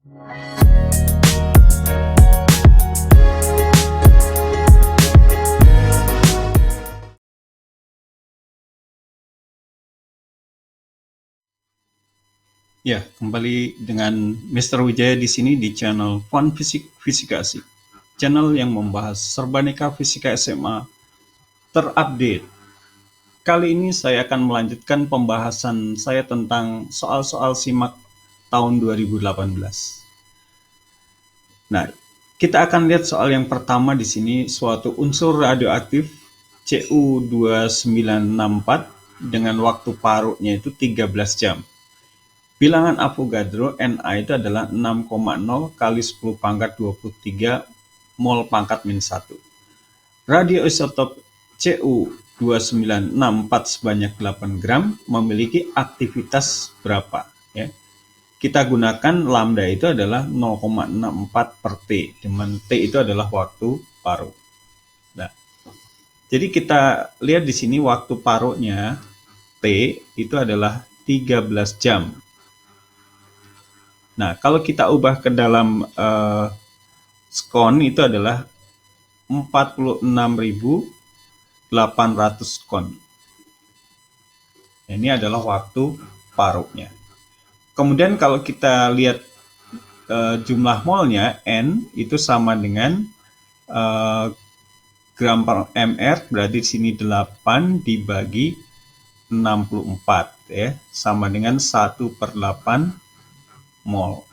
Ya, kembali dengan Mr. Wijaya di sini di channel Fun Fisika Asik. Channel yang membahas serbaneka fisika SMA terupdate. Kali ini saya akan melanjutkan pembahasan saya tentang soal-soal SIMAK tahun 2018. Nah, kita akan lihat soal yang pertama di sini, suatu unsur radioaktif Cu2964 dengan waktu parutnya itu 13 jam. Bilangan Avogadro Na itu adalah 6,0 kali 10 pangkat 23 mol pangkat min 1. Radioisotop Cu2964 sebanyak 8 gram memiliki aktivitas berapa? Ya. Kita gunakan lambda itu adalah 0,64 per T, di mana T itu adalah waktu parut. Nah, jadi kita lihat di sini waktu parutnya T itu adalah 13 jam. Nah, kalau kita ubah ke dalam skon itu adalah 46.800 skon. Ini adalah waktu parutnya. Kemudian kalau kita lihat jumlah molnya, N itu sama dengan gram per mr, berarti di sini 8 dibagi 64, ya, sama dengan 1/8 mol.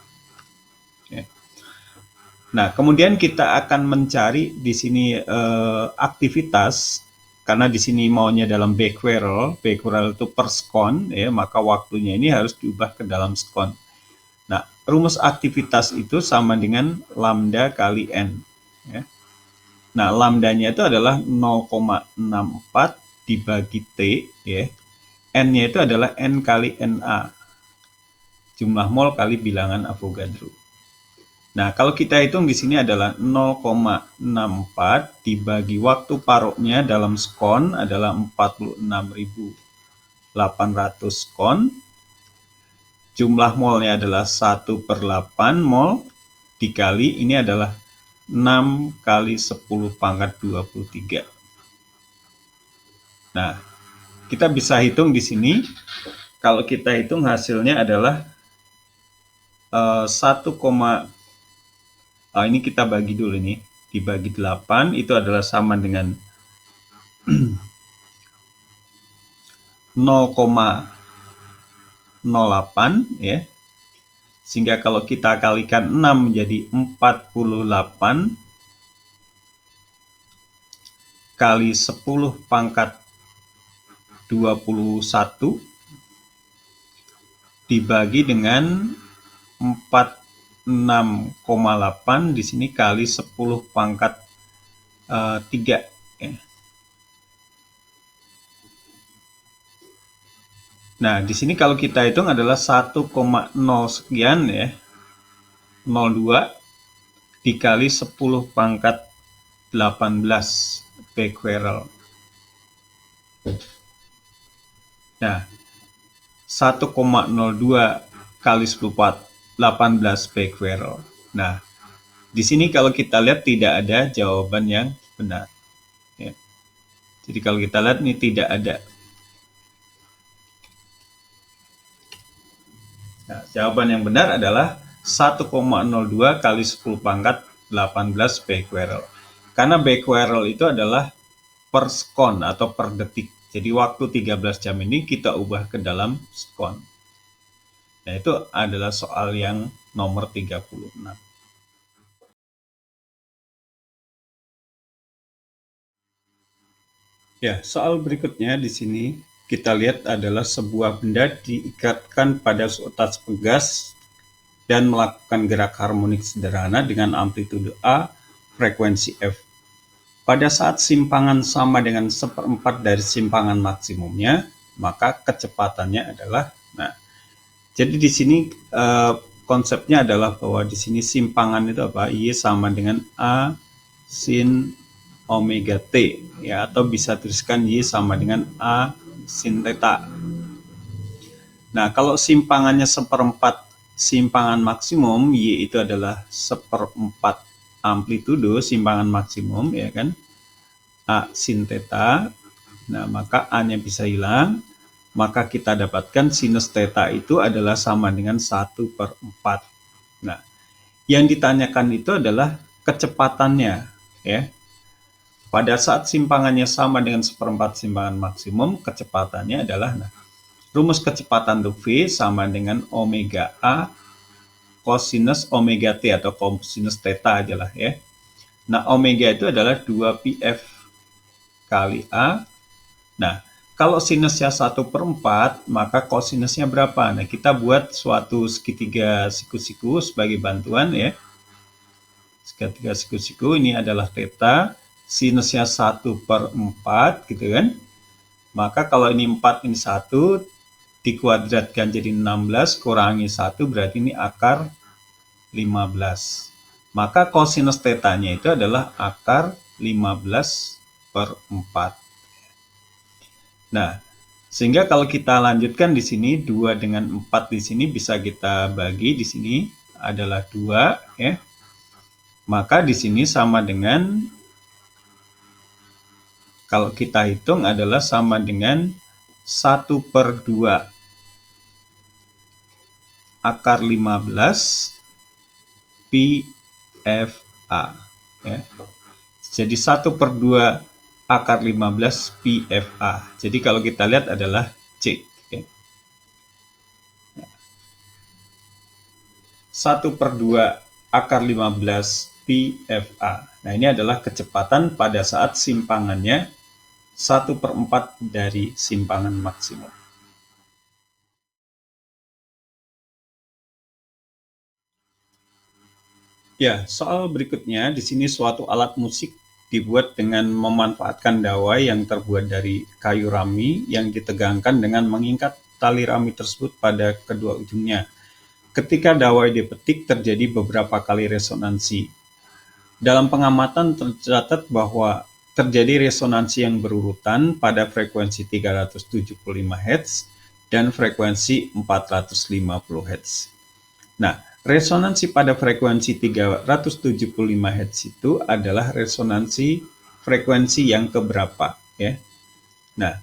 Nah, kemudian kita akan mencari di sini aktivitas, karena di sini maunya dalam becquerel itu per skon, ya, maka waktunya ini harus diubah ke dalam skon. Nah, rumus aktivitas itu sama dengan lambda kali N. Ya. Nah, lambdanya itu adalah 0,64 dibagi T, ya. N-nya itu adalah N kali Na, jumlah mol kali bilangan Avogadro. Nah, kalau kita hitung di sini adalah 0,64 dibagi waktu parutnya dalam skon adalah 46.800 skon. Jumlah molnya adalah 1/8 mol dikali ini adalah 6 kali 10 pangkat 23. Nah, kita bisa hitung di sini. Kalau kita hitung hasilnya adalah 1, ini kita bagi dulu nih, dibagi 8 itu adalah sama dengan 0,08, ya. Sehingga kalau kita kalikan 6 menjadi 48 kali 10 pangkat 21 dibagi dengan 46,8 di sini kali 10 pangkat 3, ya. Nah, di sini kalau kita hitung adalah 1,0 sekian, ya, 02 dikali 10 pangkat 18 becquerel. Nah, 1,02 kali 10 pangkat 18 becquerel. Nah, di sini kalau kita lihat tidak ada jawaban yang benar. Ya. Jadi kalau kita lihat ini tidak ada. Nah, jawaban yang benar adalah 1,02 kali 10 pangkat 18 becquerel. Karena becquerel itu adalah per skon atau per detik. Jadi waktu 13 jam ini kita ubah ke dalam skon. Nah, itu adalah soal yang nomor 36. Ya, soal berikutnya di sini kita lihat adalah sebuah benda diikatkan pada seutas pegas dan melakukan gerak harmonik sederhana dengan amplitude A, frekuensi F. Pada saat simpangan sama dengan 1/4 dari simpangan maksimumnya, maka kecepatannya adalah, nah, jadi di sini konsepnya adalah bahwa di sini simpangan itu apa? Y sama dengan A sin omega T, ya, atau bisa tuliskan Y sama dengan A sin theta. Nah, kalau simpangannya 1/4 simpangan maksimum Y itu adalah 1/4 amplitudo simpangan maksimum, ya kan, A sin theta. Nah, maka A-nya bisa hilang, maka kita dapatkan sinus theta itu adalah sama dengan 1/4. Nah, yang ditanyakan itu adalah kecepatannya, ya. Pada saat simpangannya sama dengan 1/4 simpangan maksimum, kecepatannya adalah, nah, rumus kecepatan untuk V sama dengan omega A cosinus omega T atau cosinus theta aja lah, ya. Nah, omega itu adalah 2πf kali A. Nah, kalau sinusnya 1/4, maka kosinusnya berapa? Nah, kita buat suatu segitiga siku-siku sebagai bantuan, ya. Segitiga siku-siku ini adalah theta, sinusnya 1/4, gitu kan. Maka kalau ini 4, ini 1, dikuadratkan jadi 16, kurangi 1, berarti ini akar 15. Maka kosinus tetanya itu adalah akar 15/4. Nah, sehingga kalau kita lanjutkan di sini, 2 dengan 4 di sini bisa kita bagi, di sini adalah 2, ya. Maka di sini sama dengan, kalau kita hitung adalah sama dengan 1/2 akar 15 PFA, ya. Jadi 1/2 akar 15 PFA. Jadi kalau kita lihat adalah C, ya. 1/2 akar 15 PFA. Nah, ini adalah kecepatan pada saat simpangannya 1/4 dari simpangan maksimum. Ya, soal berikutnya di sini suatu alat musik dibuat dengan memanfaatkan dawai yang terbuat dari kayu rami yang ditegangkan dengan mengikat tali rami tersebut pada kedua ujungnya. Ketika dawai dipetik terjadi beberapa kali resonansi. Dalam pengamatan tercatat bahwa terjadi resonansi yang berurutan pada frekuensi 375 Hz dan frekuensi 450 Hz. Nah, resonansi pada frekuensi 375 Hz itu adalah resonansi frekuensi yang keberapa, ya. Nah,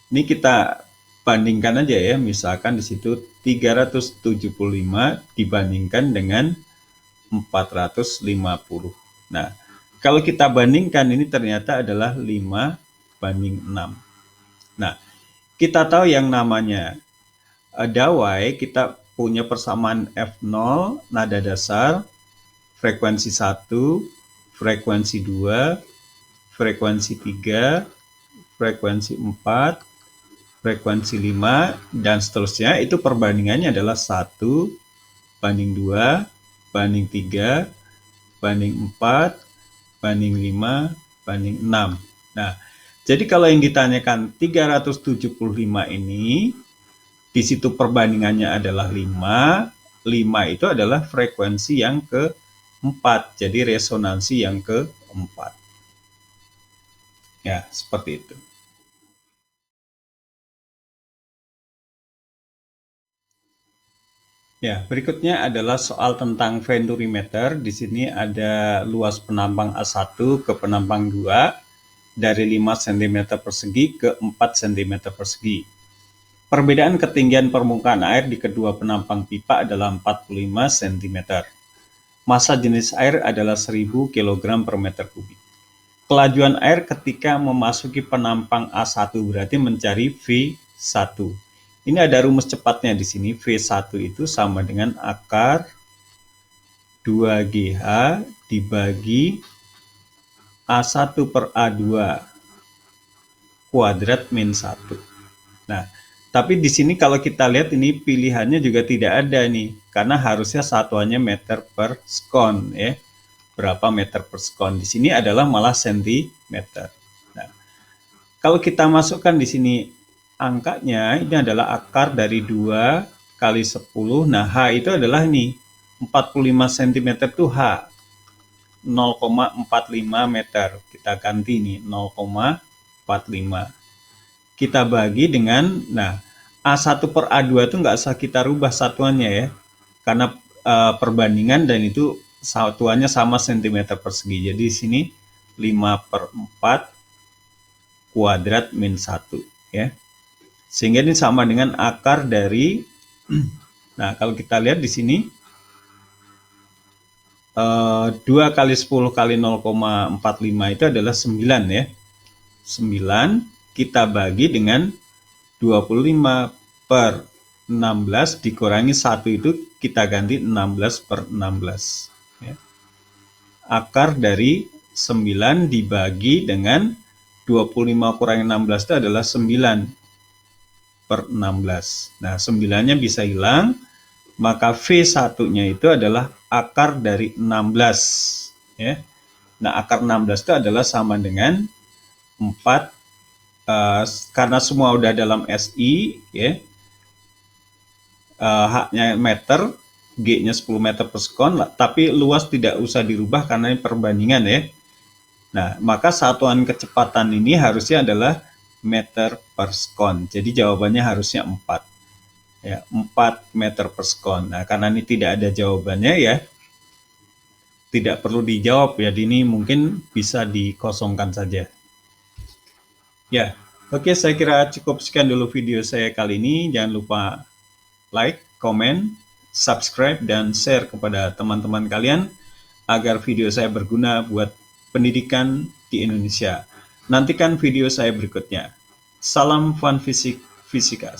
ini kita bandingkan aja ya, misalkan di situ 375 dibandingkan dengan 450. Nah, kalau kita bandingkan ini ternyata adalah 5/6. Nah, kita tahu yang namanya dawai, kita punya persamaan F0, nada dasar, frekuensi 1, frekuensi 2, frekuensi 3, frekuensi 4, frekuensi 5, dan seterusnya. Itu perbandingannya adalah 1/2, banding 3, banding 4, banding 5, banding 6. Nah, jadi kalau yang ditanyakan 375 ini, di situ perbandingannya adalah 5. 5 itu adalah frekuensi yang keempat, jadi resonansi yang keempat. Ya, seperti itu. Ya, berikutnya adalah soal tentang venturimeter. Di sini ada luas penampang A1 ke penampang 2 dari 5 cm persegi ke 4 cm persegi. Perbedaan ketinggian permukaan air di kedua penampang pipa adalah 45 cm. Massa jenis air adalah 1000 kg per meter kubik. Kelajuan air ketika memasuki penampang A1 berarti mencari V1. Ini ada rumus cepatnya di sini. V1 itu sama dengan akar 2GH dibagi A1 per A2 kuadrat min 1. Nah, tapi di sini kalau kita lihat ini pilihannya juga tidak ada nih, karena harusnya satuannya meter per sekon, ya. Berapa meter per sekon? Di sini adalah malah sentimeter. Nah, kalau kita masukkan di sini angkanya, ini adalah akar dari 2 kali 10. Nah, H itu adalah ini, 45 cm itu H. 0,45 meter. Kita ganti ini, 0,45. Kita bagi dengan, nah, A1 per A2 itu nggak usah kita rubah satuannya ya. karena perbandingan, dan itu satuannya sama cm persegi. Jadi di sini 5/4 kuadrat min 1 ya. Sehingga ini sama dengan akar dari nah, kalau kita lihat di sini 2 kali 10 kali 0,45 itu adalah 9 ya. 9 kita bagi dengan 25/16 dikurangi 1, itu kita ganti 16/16 ya. Akar dari 9 dibagi dengan 25 kurangi 16 itu adalah 9/16. Nah, 9-nya bisa hilang, maka V1-nya itu adalah akar dari 16 ya. Nah, akar 16 itu adalah sama dengan 4, karena semua udah dalam SI ya. H-nya meter, G-nya 10 meter per sekon, tapi luas tidak usah dirubah karena ini perbandingan ya. Nah, maka satuan kecepatan ini harusnya adalah meter per sekon. Jadi jawabannya harusnya 4. Ya, 4 meter per sekon. Nah, karena ini tidak ada jawabannya ya, tidak perlu dijawab ya, ini mungkin bisa dikosongkan saja. Ya, oke, saya kira cukup sekian dulu video saya kali ini. Jangan lupa like, komen, subscribe, dan share kepada teman-teman kalian agar video saya berguna buat pendidikan di Indonesia. Nantikan video saya berikutnya. Salam fun fisika.